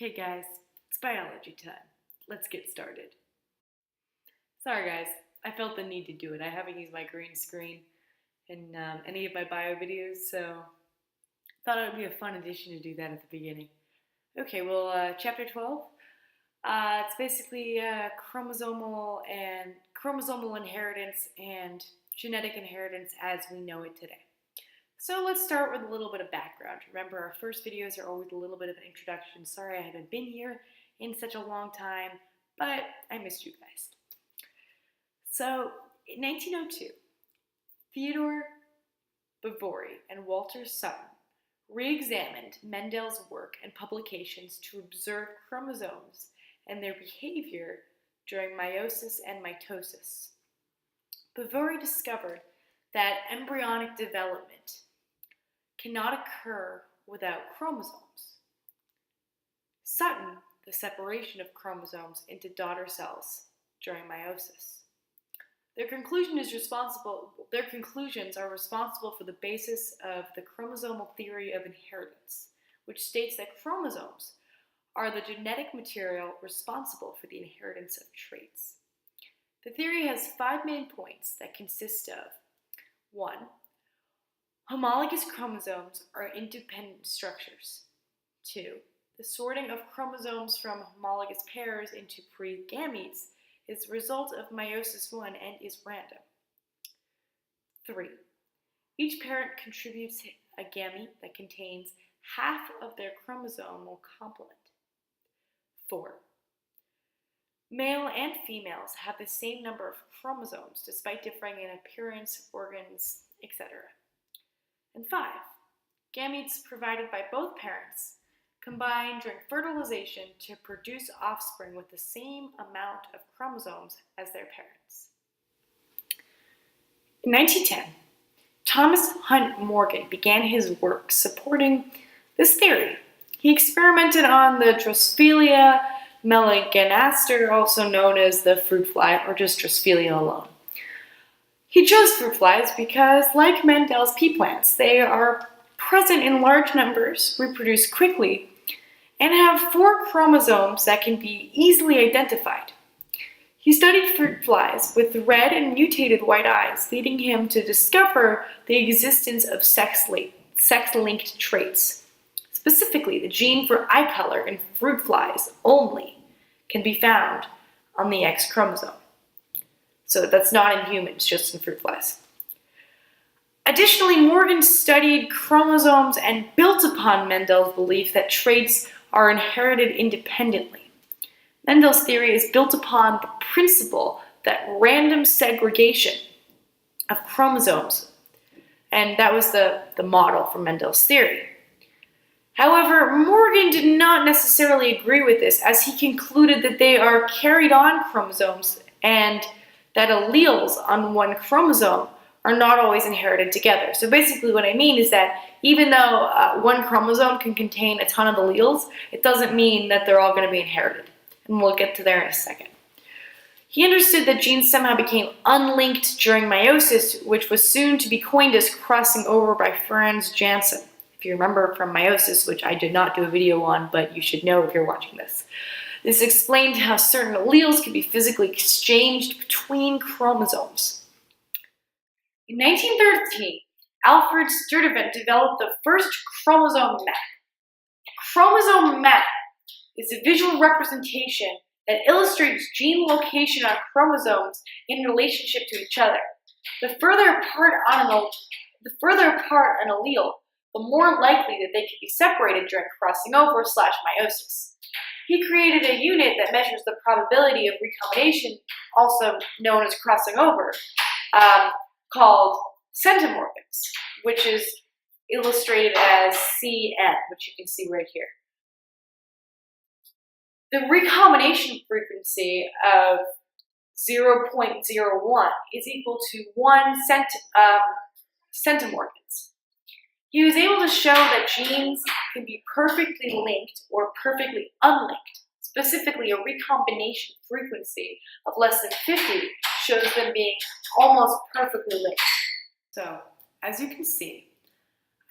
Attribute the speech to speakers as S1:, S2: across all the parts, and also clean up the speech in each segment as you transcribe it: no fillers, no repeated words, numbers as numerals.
S1: Okay guys, it's biology time. Let's get started. Sorry guys, I felt the need to do it. I haven't used my green screen in any of my bio videos, so thought it would be a fun addition to do that at the beginning. Okay, well, chapter 12. It's basically chromosomal inheritance and genetic inheritance as we know it today. So let's start with a little bit of background. Remember, our first videos are always a little bit of an introduction. Sorry I haven't been here in such a long time, but I missed you guys. So, in 1902, Theodore Bavory and Walter Sutton re-examined Mendel's work and publications to observe chromosomes and their behavior during meiosis and mitosis. Bavory discovered that embryonic development cannot occur without chromosomes. Sutton, the separation of chromosomes into daughter cells during meiosis. Their conclusions are responsible for the basis of the chromosomal theory of inheritance, which states that chromosomes are the genetic material responsible for the inheritance of traits. The theory has 5 main points that consist of 1. Homologous chromosomes are independent structures. 2. The sorting of chromosomes from homologous pairs into pre-gametes is the result of meiosis 1 and is random. 3. Each parent contributes a gamete that contains half of their chromosomal complement. 4. Male and females have the same number of chromosomes despite differing in appearance, organs, etc. And 5. Gametes provided by both parents combine during fertilization to produce offspring with the same amount of chromosomes as their parents. In 1910, Thomas Hunt Morgan began his work supporting this theory. He experimented on the Drosophila melanogaster, also known as the fruit fly, or just Drosophila alone. He chose fruit flies because, like Mendel's pea plants, they are present in large numbers, reproduce quickly, and have 4 chromosomes that can be easily identified. He studied fruit flies with red and mutated white eyes, leading him to discover the existence of sex-linked traits. Specifically, the gene for eye color in fruit flies only can be found on the X chromosome. So that's not in humans, just in fruit flies. Additionally, Morgan studied chromosomes and built upon Mendel's belief that traits are inherited independently. Mendel's theory is built upon the principle that random segregation of chromosomes, and that was the model for Mendel's theory. However, Morgan did not necessarily agree with this, as he concluded that they are carried on chromosomes and that alleles on one chromosome are not always inherited together. So basically what I mean is that even though one chromosome can contain a ton of alleles, it doesn't mean that they're all going to be inherited. And we'll get to there in a second. He understood that genes somehow became unlinked during meiosis, which was soon to be coined as crossing over by Franz Janssen. If you remember from meiosis, which I did not do a video on, but you should know if you're watching this. This explained how certain alleles could be physically exchanged between chromosomes. In 1913, Alfred Sturtevant developed the first chromosome map. A chromosome map is a visual representation that illustrates gene location on chromosomes in relationship to each other. The further apart an allele, the more likely that they can be separated during crossing over / meiosis. He created a unit that measures the probability of recombination, also known as crossing over, called centimorgans, which is illustrated as CN, which you can see right here. The recombination frequency of 0.01 is equal to 1 centimorgans. He was able to show that genes can be perfectly linked or perfectly unlinked. Specifically, a recombination frequency of less than 50 shows them being almost perfectly linked. So, as you can see,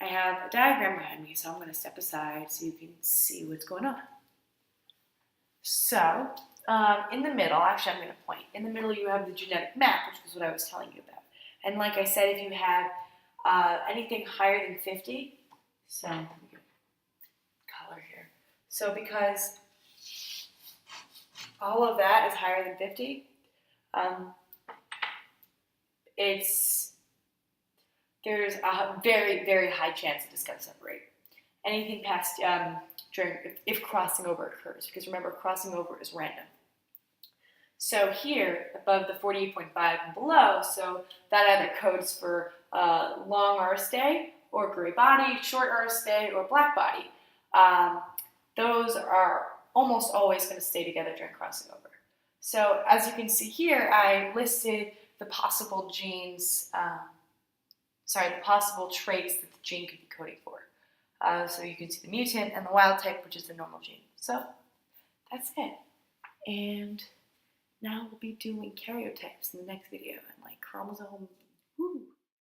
S1: I have a diagram behind me, so I'm going to step aside so you can see what's going on. So, in the middle, actually, I'm going to point. In the middle, you have the genetic map, which was what I was telling you about. And like I said, if you have anything higher than 50, so let me get color here. So because all of that is higher than 50, there's a very, very high chance that it's going to separate. Anything past if crossing over occurs, because remember, crossing over is random. So here, above the 48.5 and below, so that either codes for long R stay, or gray body, short R stay, or black body. Those are almost always going to stay together during crossing over. So as you can see here, I listed the possible genes, the possible traits that the gene could be coding for. So you can see the mutant and the wild type, which is the normal gene. So that's it. And now we'll be doing karyotypes in the next video and like chromosome